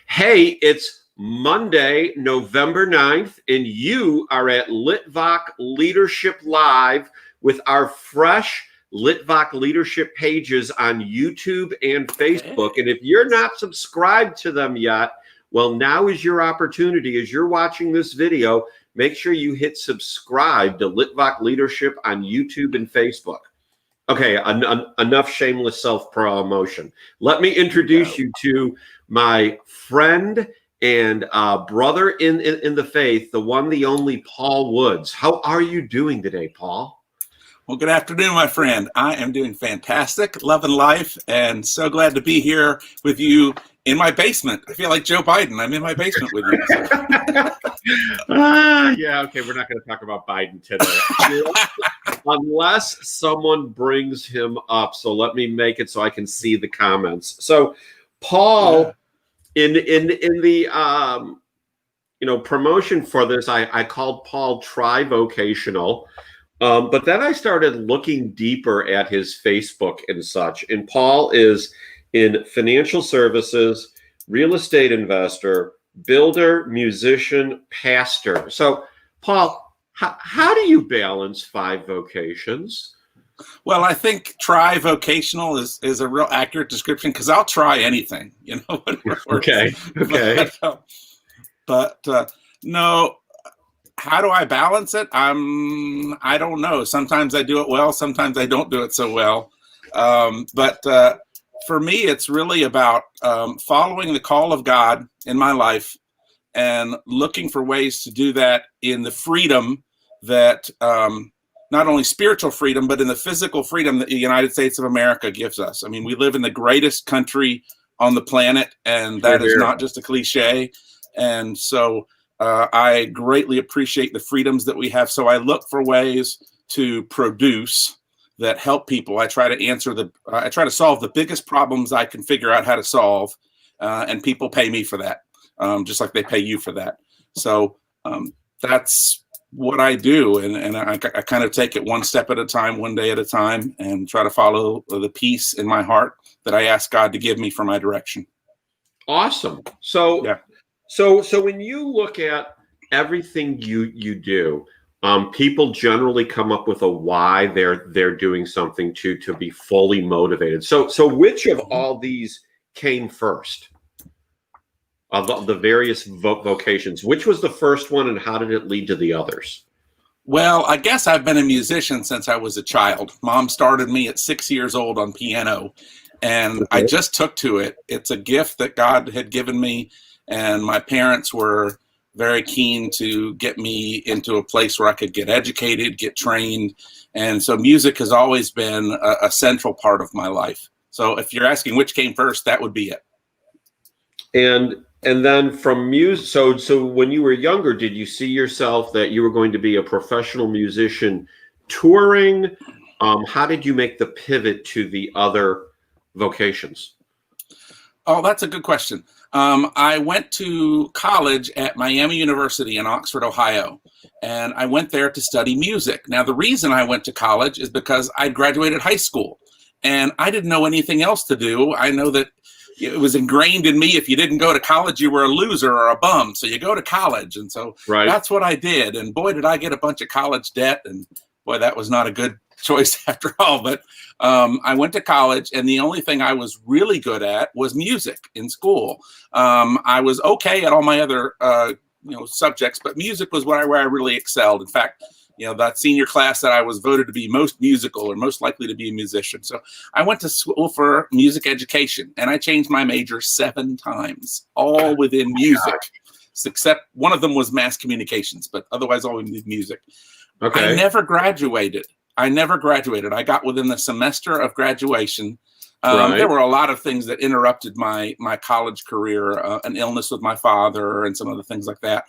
Hey, it's Monday, November 9th, and you are at Litvak Leadership Live with our fresh Litvak Leadership pages on YouTube and Facebook. And if you're not subscribed to them yet, well, now is your opportunity. As you're watching this video, make sure you hit subscribe to Litvak Leadership on YouTube and Facebook. Okay, enough shameless self-promotion. Let me introduce you to my friend and brother in the faith, the one, the only Paul Woods. How are you doing today, Paul? Well, good afternoon, my friend. I am doing fantastic, loving life, and so glad to be here with you in my basement. I feel like Joe Biden. I'm in my basement with you. Yeah, okay, we're not going to talk about Biden today. Unless someone brings him up. So let me make it so I can see the comments. So Paul, in the promotion for this, I called Paul Tri-Vocational. But then I started looking deeper at his Facebook and such. And Paul is in financial services, real estate investor, builder, musician, pastor. So Paul, how do you balance 5 vocations? Well, I think tri-vocational is a real accurate description because I'll try anything, Okay. But no, how do I balance it? I don't know. Sometimes I do it well. Sometimes I don't do it so well. But for me, it's really about following the call of God in my life and looking for ways to do that in the freedom that not only spiritual freedom, but in the physical freedom that the United States of America gives us. I mean, we live in the greatest country on the planet, and that is not just a cliche. And so I greatly appreciate the freedoms that we have. So I look for ways to produce that help people. I try to solve the biggest problems I can figure out how to solve, and people pay me for that, just like they pay you for that. So that's what I do, and I kind of take it one step at a time, one day at a time, and try to follow the peace in my heart that I ask God to give me for my direction. Awesome. So yeah. So when you look at everything you do, people generally come up with a why they're doing something to be fully motivated. So which of all these came first? Of the various vocations, which was the first one, and how did it lead to the others? Well, I guess I've been a musician since I was a child. Mom started me at 6 years old on piano, and I just took to it. It's a gift that God had given me, and my parents were very keen to get me into a place where I could get educated, get trained, and so music has always been a central part of my life. So if you're asking which came first, that would be it. And then from music, so when you were younger, did you see yourself that you were going to be a professional musician touring? How did you make the pivot to the other vocations? Oh, that's a good question. I went to college at Miami University in Oxford, Ohio, and I went there to study music. Now, the reason I went to college is because I graduated high school, and I didn't know anything else to do. I know that it was ingrained in me, if you didn't go to college, you were a loser or a bum. So you go to college. And so that's what I did. And boy, did I get a bunch of college debt. And boy, that was not a good choice after all. But I went to college, and the only thing I was really good at was music in school. I was okay at all my other subjects, but music was where I really excelled. In fact, that senior class that I was voted to be most musical or most likely to be a musician. So I went to school for music education, and I changed my major 7 times, all within music, except one of them was mass communications, but otherwise all within music. Okay. I never graduated. I got within the semester of graduation. There were a lot of things that interrupted my college career, an illness with my father and some other things like that,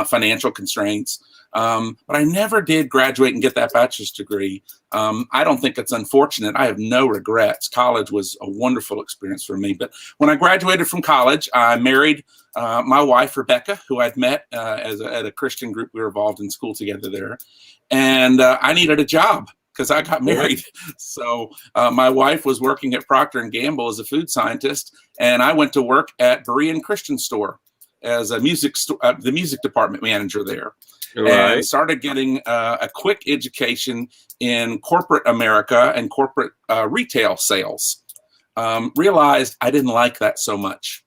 financial constraints. But I never did graduate and get that bachelor's degree. I don't think it's unfortunate. I have no regrets. College was a wonderful experience for me. But when I graduated from college, I married my wife, Rebecca, who I'd met at a Christian group. We were involved in school together there. And I needed a job because I got married. So my wife was working at Procter & Gamble as a food scientist, and I went to work at Berean Christian Store as a the music department manager there. And started getting a quick education in corporate America and corporate retail sales. Realized I didn't like that so much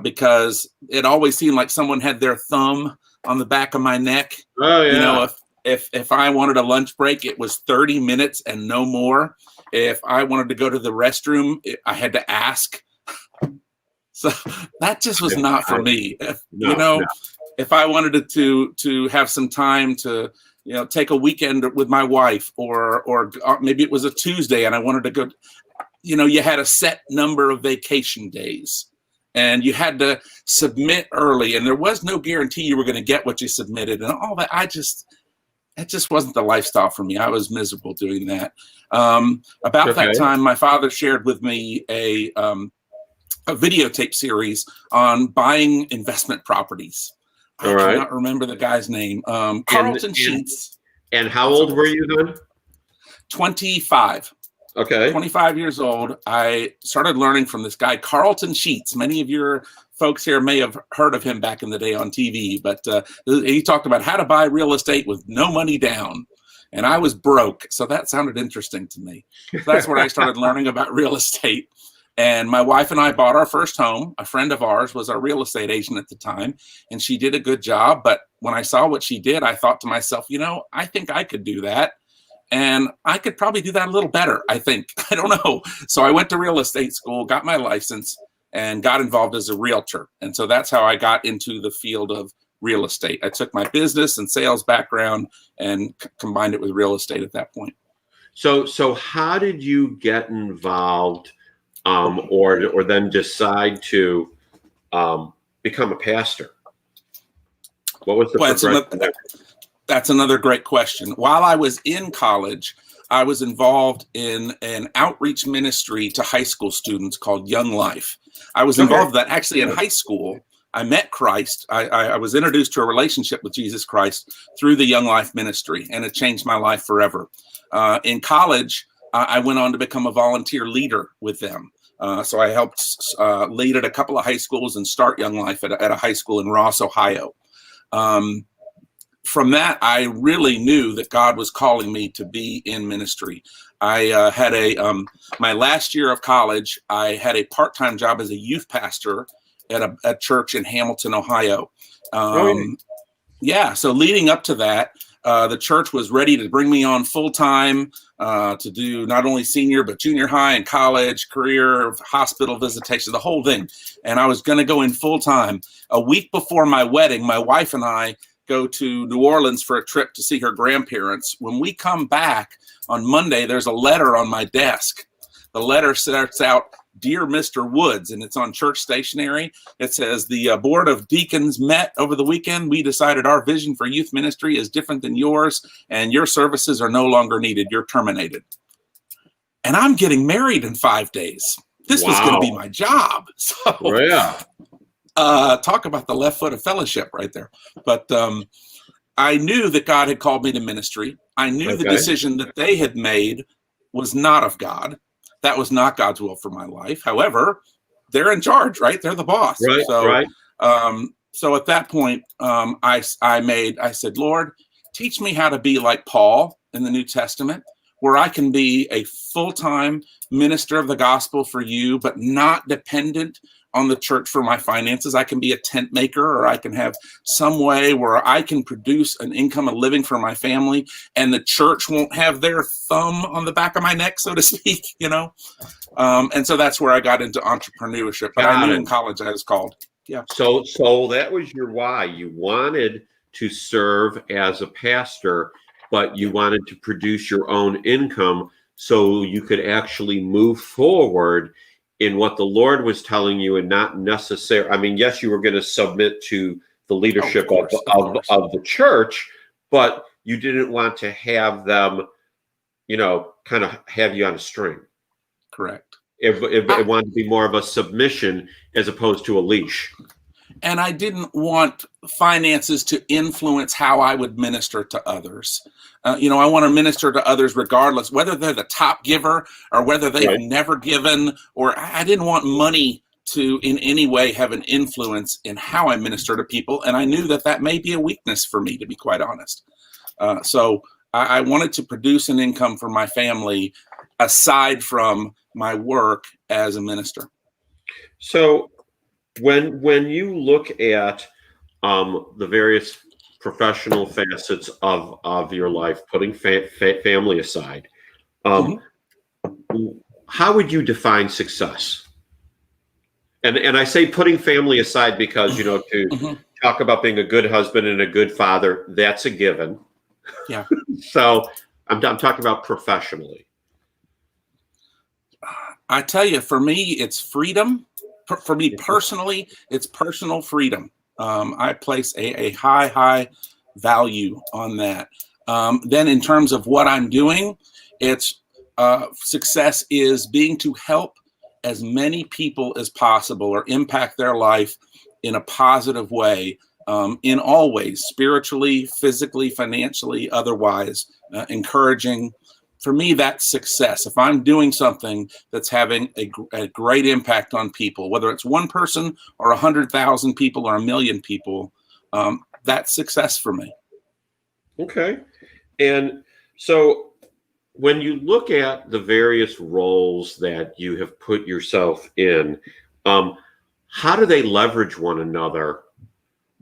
because it always seemed like someone had their thumb on the back of my neck. Oh, yeah. You know, if I wanted a lunch break, it was 30 minutes and no more. If I wanted to go to the restroom, I had to ask. So that just was not for me. If I wanted to have some time to, take a weekend with my wife, or maybe it was a Tuesday and I wanted to go, you had a set number of vacation days and you had to submit early, and there was no guarantee you were going to get what you submitted and all that. That just wasn't the lifestyle for me. I was miserable doing that. About that time, my father shared with me a videotape series on buying investment properties. I cannot remember the guy's name. Carlton Sheets. And how old were you then? 25. Okay. 25 years old. I started learning from this guy, Carlton Sheets. Many of your folks here may have heard of him back in the day on TV, but he talked about how to buy real estate with no money down. And I was broke, so that sounded interesting to me. So that's where I started learning about real estate. And my wife and I bought our first home. A friend of ours was our real estate agent at the time, and she did a good job. But when I saw what she did, I thought to myself, I think I could do that. And I could probably do that a little better, I think. I don't know. So I went to real estate school, got my license, and got involved as a realtor. And so that's how I got into the field of real estate. I took my business and sales background and combined it with real estate at that point. So how did you get involved or then decide to become a pastor? What was the progression? That's another great question. While I was in college, I was involved in an outreach ministry to high school students called Young Life. I was involved in that actually in high school. I met Christ. I was introduced to a relationship with Jesus Christ through the Young Life ministry, and it changed my life forever. In college, I went on to become a volunteer leader with them. So I helped lead at a couple of high schools and start Young Life at a high school in Ross, Ohio. From that, I really knew that God was calling me to be in ministry. I had my last year of college, I had a part-time job as a youth pastor at a church in Hamilton, Ohio. So leading up to that, the church was ready to bring me on full-time to do not only senior, but junior high and college, career, hospital visitation, the whole thing. And I was going to go in full-time. A week before my wedding, my wife and I go to New Orleans for a trip to see her grandparents. When we come back on Monday, there's a letter on my desk. The letter starts out, "Dear Mr. Woods," and it's on church stationery. It says, "The Board of Deacons met over the weekend. We decided our vision for youth ministry is different than yours, and your services are no longer needed. You're terminated." And I'm getting married in 5 days. This was going to be my job. So, talk about the left foot of fellowship right there. But I knew that God had called me to ministry. I knew the decision that they had made was not of God. That was not God's will for my life. However, they're in charge, right? They're the boss. So at that point, I said, "Lord, teach me how to be like Paul in the New Testament, where I can be a full-time minister of the gospel for you, but not dependent on the church for my finances. I can be a tent maker, or I can have some way where I can produce an income, a living for my family, and the church won't have their thumb on the back of my neck, so to speak, And so that's where I got into entrepreneurship. But I knew in college I was called. Yeah. So that was your why. You wanted to serve as a pastor, but you wanted to produce your own income so you could actually move forward in what the Lord was telling you, and not necessarily, I mean, yes, you were going to submit to the leadership of the church, but you didn't want to have them, kind of have you on a string. Correct. It wanted to be more of a submission as opposed to a leash. And I didn't want finances to influence how I would minister to others. I want to minister to others regardless, whether they're the top giver or whether they've Right. never given, or I didn't want money to in any way have an influence in how I minister to people. And I knew that that may be a weakness for me, to be quite honest. So I wanted to produce an income for my family aside from my work as a minister. So when you look at the various professional facets of your life, putting family aside, how would you define success? And I say putting family aside because, to talk about being a good husband and a good father, that's a given. Yeah. So I'm talking about professionally. I tell you, for me, it's freedom. For me personally, it's personal freedom. I place a high value on that. Then in terms of what I'm doing, it's success is being to help as many people as possible or impact their life in a positive way, in all ways, spiritually, physically, financially, otherwise, encouraging. For me, that's success. If I'm doing something that's having a great impact on people, whether it's one person or 100,000 people or 1,000,000 people, that's success for me. Okay. And so when you look at the various roles that you have put yourself in, how do they leverage one another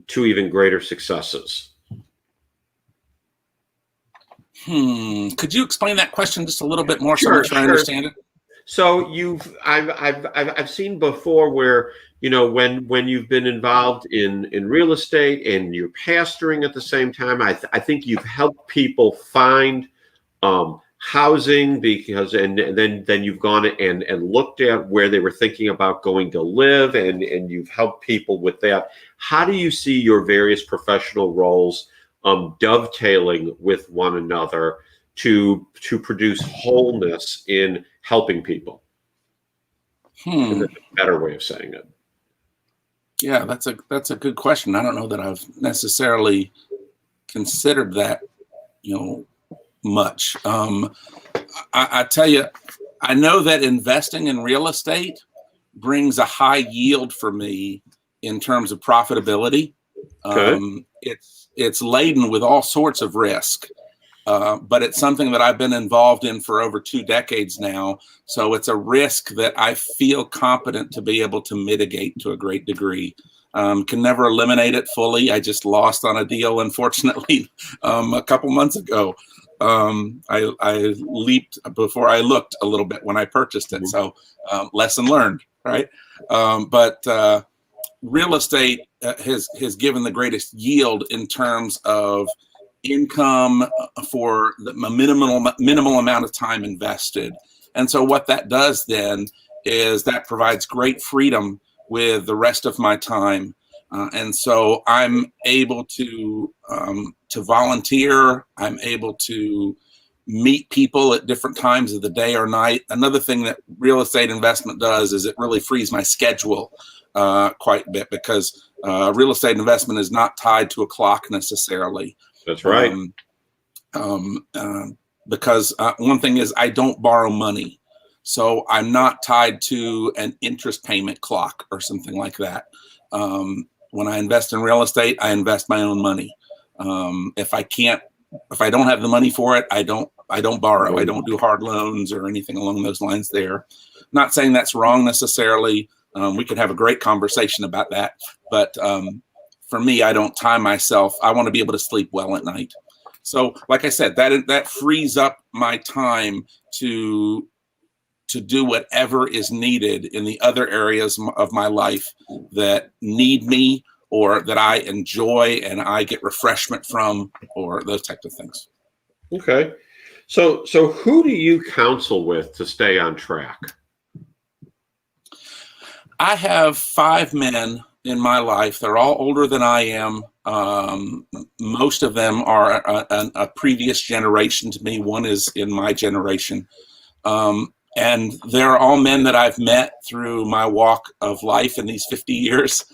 to even greater successes? Could you explain that question just a little bit more so I understand it? So I've seen before where, when you've been involved in real estate and you're pastoring at the same time, I think you've helped people find housing because and then you've gone and looked at where they were thinking about going to live and you've helped people with that. How do you see your various professional roles dovetailing with one another to produce wholeness in helping people? Is that a better way of saying it? Yeah, that's a good question. I don't know that I've necessarily considered that, much. I tell you, I know that investing in real estate brings a high yield for me in terms of profitability. Okay. It's laden with all sorts of risk, but it's something that I've been involved in for over 2 decades now. So it's a risk that I feel competent to be able to mitigate to a great degree. Can never eliminate it fully. I just lost on a deal, unfortunately, a couple months ago. I leaped before I looked a little bit when I purchased it. So lesson learned, right? But real estate has given the greatest yield in terms of income for the minimal amount of time invested. And so what that does then is that provides great freedom with the rest of my time. And so I'm able to volunteer. I'm able to meet people at different times of the day or night. Another thing that real estate investment does is it really frees my schedule quite a bit because real estate investment is not tied to a clock necessarily. That's right. Because one thing is I don't borrow money. So I'm not tied to an interest payment clock or something like that. When I invest in real estate, I invest my own money. If I don't have the money for it, I don't borrow. I don't do hard loans or anything along those lines there. Not saying that's wrong necessarily. We could have a great conversation about that. But for me, I don't time myself. I want to be able to sleep well at night. So like I said, that frees up my time to do whatever is needed in the other areas of my life that need me or that I enjoy and I get refreshment from, or those types of things. Okay. So who do you counsel with to stay on track? I have 5 men in my life. They're all older than I am. Most of them are a previous generation to me. One is in my generation. And they're all men that I've met through my walk of life in these 50 years.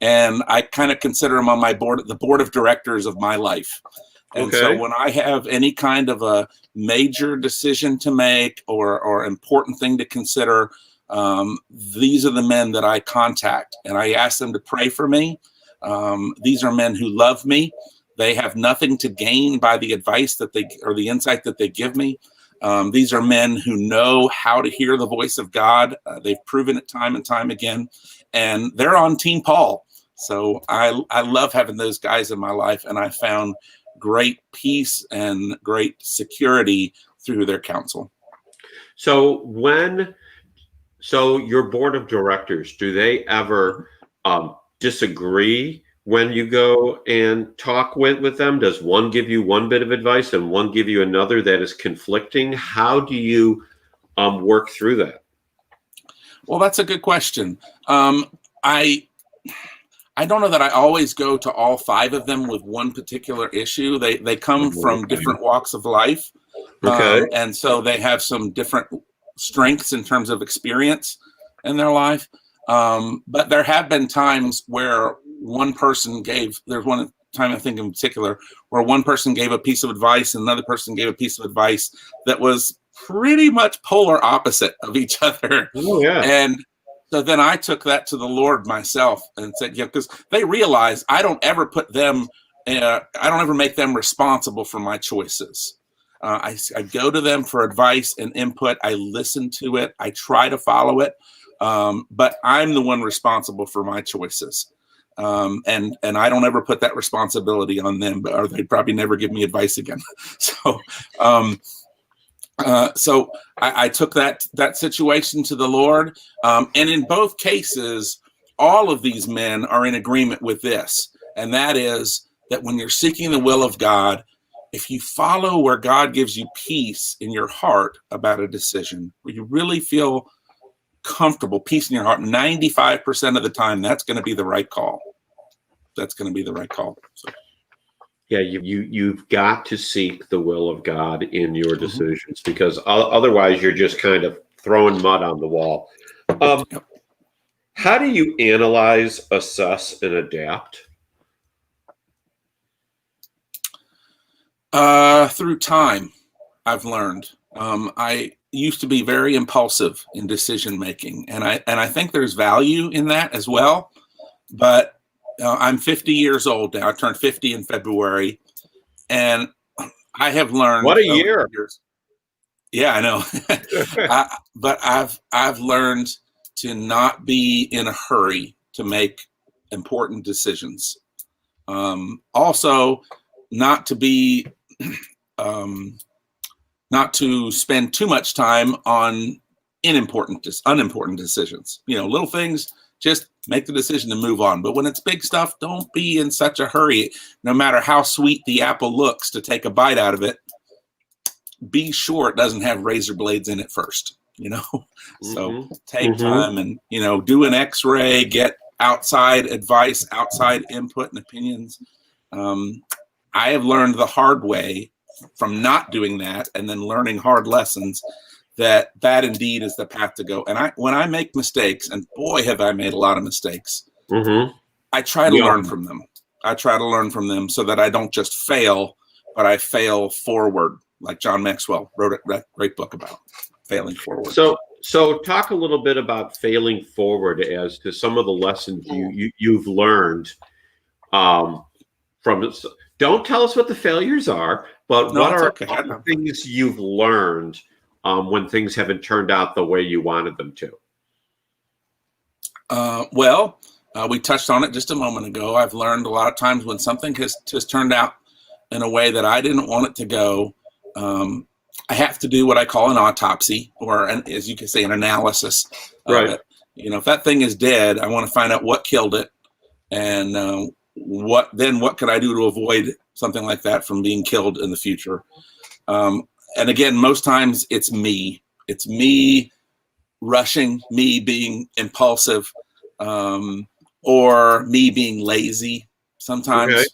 and I kind of consider them on my board, the board of directors of my life. And so when I have any kind of a major decision to make or important thing to consider, these are the men that I contact, and I ask them to pray for me. These are men who love me. They have nothing to gain by the advice that they or the insight that they give me. These are men who know how to hear the voice of God. They've proven it time and time again, and they're on Team Paul. So I love having those guys in my life, and I found great peace and great security through their counsel. So your board of directors, do they ever disagree when you go and talk with them? Does one give you one bit of advice and one give you another that is conflicting? How do you work through that? Well, that's a good question. I don't know that I always go to all five of them with one particular issue. They come from different walks of life. And so they have some different strengths in terms of experience in their life. But there have been times where one person there's one time I think in particular where one person gave a piece of advice and another person gave a piece of advice that was pretty much polar opposite of each other. Oh, yeah. And so then I took that to the Lord myself and said, yeah, because they realize I don't ever put them, I don't ever make them responsible for my choices. I go to them for advice and input. I listen to it. I try to follow it. But I'm the one responsible for my choices. And I don't ever put that responsibility on them, or they'd probably never give me advice again. So I took that situation to the Lord. And in both cases, all of these men are in agreement with this. And that is that when you're seeking the will of God, if you follow where God gives you peace in your heart about a decision, where you really feel comfortable, peace in your heart, 95% of the time, that's going to be the right call. That's going to be the right call. So. Yeah, you've got to seek the will of God in your decisions, because otherwise you're just kind of throwing mud on the wall. How do you analyze, assess, and adapt? Through time, I've learned. I used to be very impulsive in decision making, and I think there's value in that as well. But I'm 50 years old now. I turned 50 in February, and I have learned. What a year! Yeah, I know. But I've learned to not be in a hurry to make important decisions. Also, not to be, not to spend too much time on unimportant decisions. You know, little things. Just make the decision to move on. But when it's big stuff, don't be in such a hurry. No matter how sweet the apple looks to take a bite out of it, be sure it doesn't have razor blades in it first, you know? So take time and, you know, do an x-ray, get outside advice, outside input and opinions. I have learned the hard way from not doing that and then learning hard lessons that indeed is the path to go. And when I make mistakes, and boy, have I made a lot of mistakes, I try to learn from them. I try to learn from them so that I don't just fail, but I fail forward, like John Maxwell wrote a great book about failing forward. So talk a little bit about failing forward as to some of the lessons you've learned from it. Don't tell us what the failures are, but what are the things you've learned when things haven't turned out the way you wanted them to? We touched on it just a moment ago. I've learned a lot of times when something has turned out in a way that I didn't want it to go, I have to do what I call an autopsy, or as you can say, an analysis of it. You know, if that thing is dead, I want to find out what killed it, and what could I do to avoid something like that from being killed in the future. And again, most times it's me. It's me rushing, me being impulsive, or me being lazy sometimes.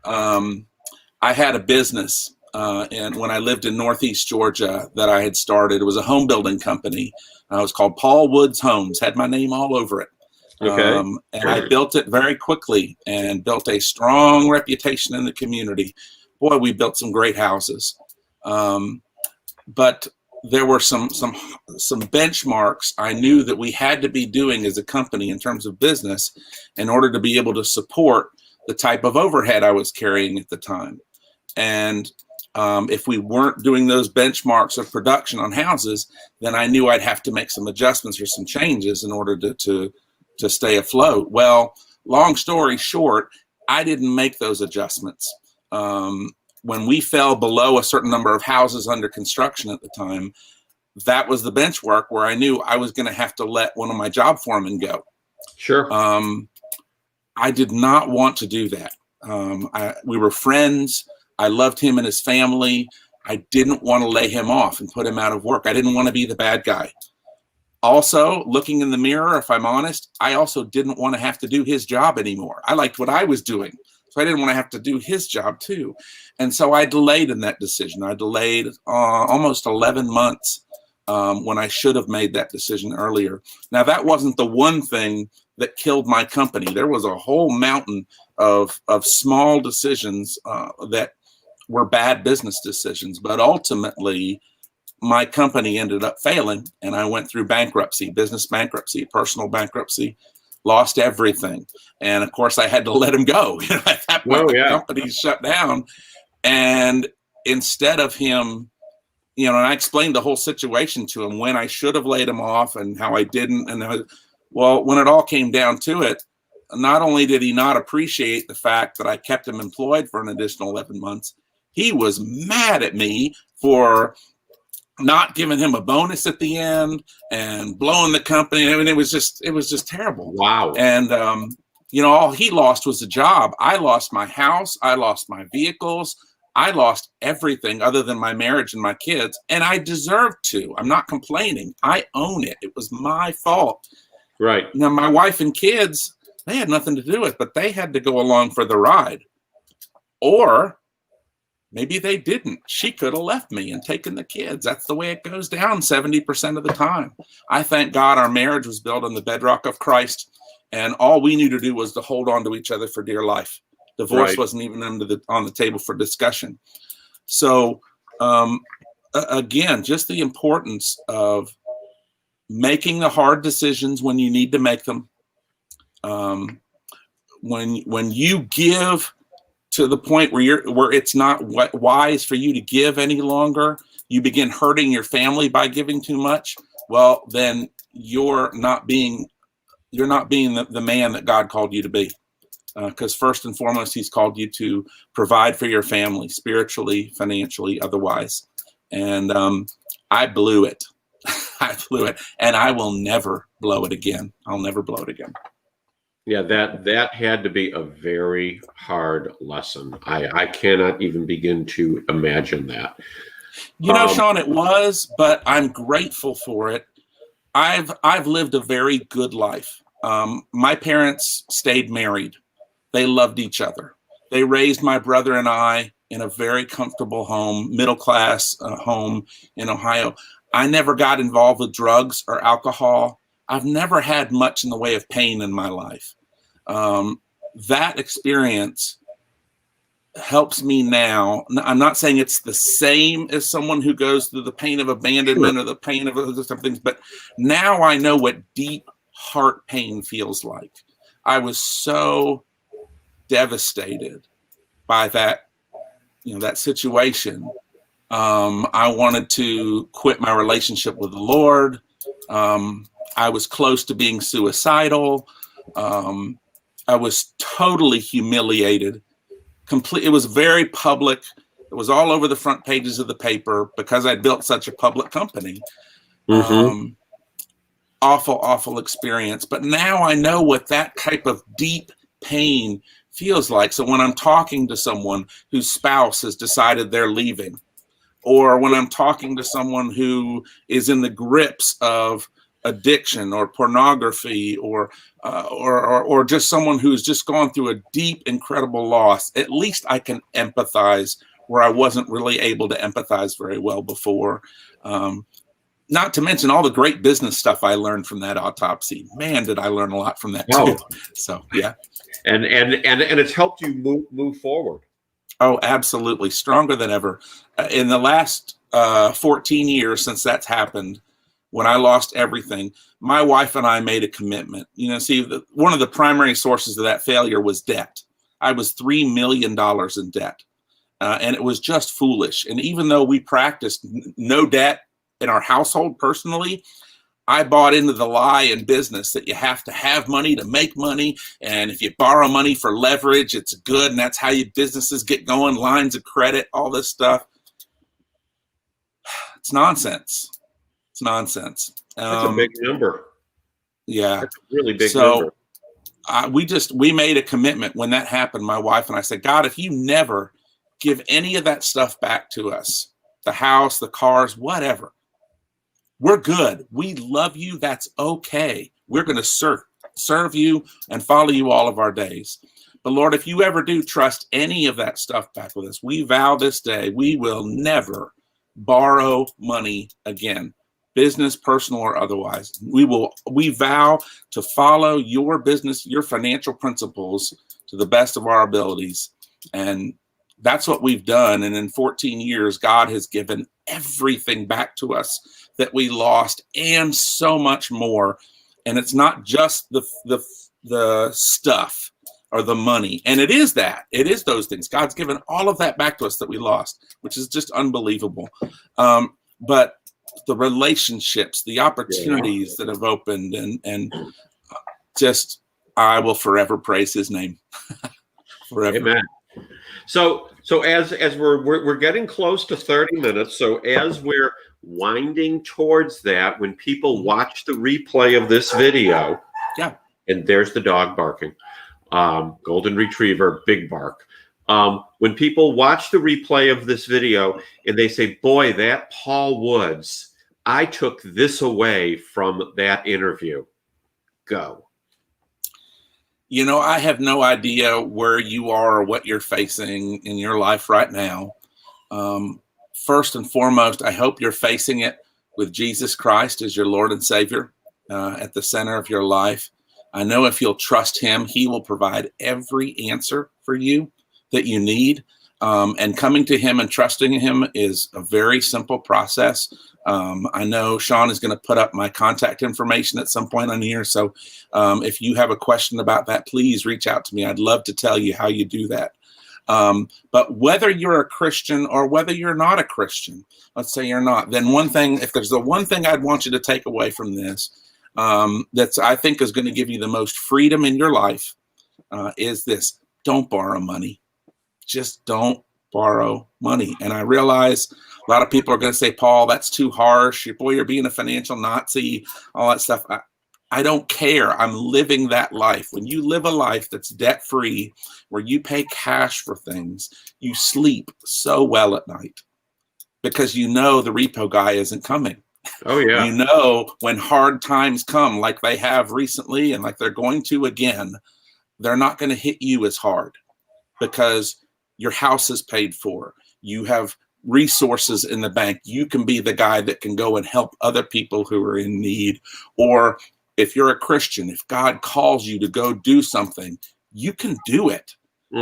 I had a business and when I lived in Northeast Georgia that I had started. It was a home building company. It was called Paul Woods Homes, had my name all over it. Okay. And I built it very quickly and built a strong reputation in the community. Boy, we built some great houses. But there were some benchmarks I knew that we had to be doing as a company in terms of business in order to be able to support the type of overhead I was carrying at the time. And if we weren't doing those benchmarks of production on houses, then I knew I'd have to make some adjustments or some changes in order to stay afloat. Well, long story short, I didn't make those adjustments. When we fell below a certain number of houses under construction at the time, that was the benchmark where I knew I was going to have to let one of my job foremen go. Sure. I did not want to do that. We were friends. I loved him and his family. I didn't want to lay him off and put him out of work. I didn't want to be the bad guy. Also, looking in the mirror, if I'm honest, I also didn't want to have to do his job anymore. I liked what I was doing, so I didn't want to have to do his job too. And so I delayed in that decision. I delayed almost 11 months when I should have made that decision earlier. Now, that wasn't the one thing that killed my company. There was a whole mountain of small decisions that were bad business decisions, but ultimately my company ended up failing, and I went through bankruptcy, business bankruptcy, personal bankruptcy, lost everything. And of course I had to let him go. At that point, the company shut down. And instead of him, and I explained the whole situation to him, when I should have laid him off and how I didn't. And well, when it all came down to it, not only did he not appreciate the fact that I kept him employed for an additional 11 months, he was mad at me for not giving him a bonus at the end and blowing the company. I mean, it was just terrible. Wow. And, all he lost was a job. I lost my house. I lost my vehicles. I lost everything other than my marriage and my kids. And I deserved to. I'm not complaining. I own it. It was my fault. Right. Now, my wife and kids, they had nothing to do with it, but they had to go along for the ride. Or maybe they didn't. She could have left me and taken the kids. That's the way it goes down 70% of the time. I thank God our marriage was built on the bedrock of Christ, and all we knew to do was to hold on to each other for dear life. Divorce wasn't even on the table for discussion. So, again, just the importance of making the hard decisions when you need to make them. When you give to the point where it's not wise for you to give any longer, you begin hurting your family by giving too much. Well, then you're not being the man that God called you to be. Because first and foremost, he's called you to provide for your family, spiritually, financially, otherwise. And I blew it. I blew it. And I will never blow it again. I'll never blow it again. Yeah, that had to be a very hard lesson. I cannot even begin to imagine that. Sean, it was, but I'm grateful for it. I've lived a very good life. My parents stayed married. They loved each other. They raised my brother and I in a very comfortable home, middle-class home in Ohio. I never got involved with drugs or alcohol. I've never had much in the way of pain in my life. That experience helps me now. I'm not saying it's the same as someone who goes through the pain of abandonment or the pain of other things, but now I know what deep heart pain feels like. I was so devastated by that situation. I wanted to quit my relationship with the Lord. I was close to being suicidal. I was totally humiliated. It was very public. It was all over the front pages of the paper because I'd built such a public company. Mm-hmm. Awful experience. But now I know what that type of deep pain feels like. So when I'm talking to someone whose spouse has decided they're leaving, or when I'm talking to someone who is in the grips of addiction or pornography, or just someone who's just gone through a deep, incredible loss, at least I can empathize where I wasn't really able to empathize very well before. not to mention all the great business stuff I learned from that autopsy. Man, did I learn a lot from that too. Oh, So yeah. and it's helped you move forward. Oh, absolutely. Stronger than ever. In the last 14 years since that's happened, when I lost everything, my wife and I made a commitment. You know, see, one of the primary sources of that failure was debt. I was $3 million in debt, and it was just foolish. And even though we practiced no debt in our household personally, I bought into the lie in business that you have to have money to make money. And if you borrow money for leverage, it's good. And that's how your businesses get going, lines of credit, all this stuff. It's nonsense. It's nonsense. That's a big number. Yeah. That's a really big number. We made a commitment when that happened, my wife and I said, God, if you never give any of that stuff back to us, the house, the cars, whatever, we're good. We love you. That's okay. We're going to serve you and follow you all of our days. But Lord, if you ever do trust any of that stuff back with us, we vow this day we will never borrow money again, business, personal, or otherwise. We vow to follow your business, your financial principles to the best of our abilities. And that's what we've done. And in 14 years, God has given everything back to us that we lost and so much more. And it's not just the stuff or the money. And it is those things. God's given all of that back to us that we lost, which is just unbelievable. But the relationships, the opportunities that have opened, and just, I will forever praise his name. Forever. Amen. So as we're getting close to 30 minutes, so as we're winding towards that, when people watch the replay of this video, yeah, and there's the dog barking, golden retriever, big bark. When people watch the replay of this video and they say, boy, that Paul Woods, I took this away from that interview. Go. You know, I have no idea where you are or what you're facing in your life right now. First and foremost, I hope you're facing it with Jesus Christ as your Lord and Savior at the center of your life. I know if you'll trust him, he will provide every answer for you that you need. And coming to him and trusting him is a very simple process. I know Sean is going to put up my contact information at some point on here. So if you have a question about that, please reach out to me. I'd love to tell you how you do that. But whether you're a Christian or whether you're not a Christian, let's say you're not, then if there's the one thing I'd want you to take away from this, that's I think is going to give you the most freedom in your life, is this: don't borrow money. Just don't borrow money. And I realize a lot of people are going to say, Paul, that's too harsh. Boy, you're being a financial Nazi, all that stuff. I don't care. I'm living that life. When you live a life that's debt-free, where you pay cash for things, you sleep so well at night because you know the repo guy isn't coming. Oh, yeah. You know when hard times come, like they have recently and like they're going to again, they're not going to hit you as hard because your house is paid for. You have resources in the bank. You can be the guy that can go and help other people who are in need. Or if you're a Christian, if God calls you to go do something, you can do it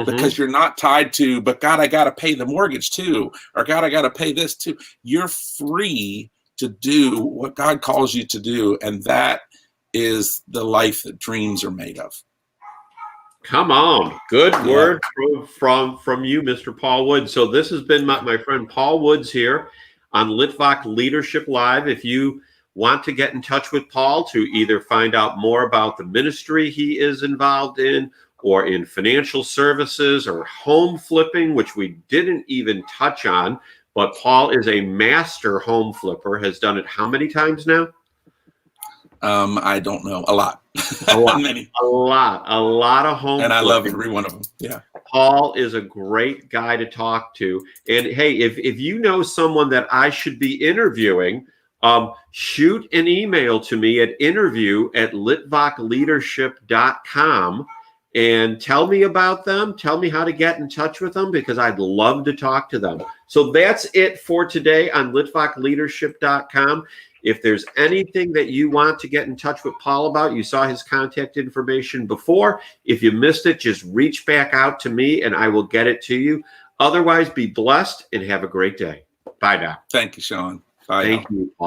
because you're not tied to, but God, I got to pay the mortgage too, or God, I got to pay this too. You're free to do what God calls you to do. And that is the life that dreams are made of. Come on. Good word from you, Mr. Paul Woods. So this has been my friend Paul Woods here on Litvak Leadership Live. If you want to get in touch with Paul to either find out more about the ministry he is involved in, or in financial services or home flipping, which we didn't even touch on, but Paul is a master home flipper, has done it how many times now? I don't know. A lot. A lot. Many. A lot of home and I flipping. love every one of them. Yeah. Paul is a great guy to talk to. And hey, if you know someone that I should be interviewing, shoot an email to me at interview@litvakleadership.com and tell me about them. Tell me how to get in touch with them because I'd love to talk to them. So that's it for today on litvakleadership.com. If there's anything that you want to get in touch with Paul about, you saw his contact information before. If you missed it, just reach back out to me and I will get it to you. Otherwise, be blessed and have a great day. Bye now. Thank you, Sean. Bye. Thank you, Paul.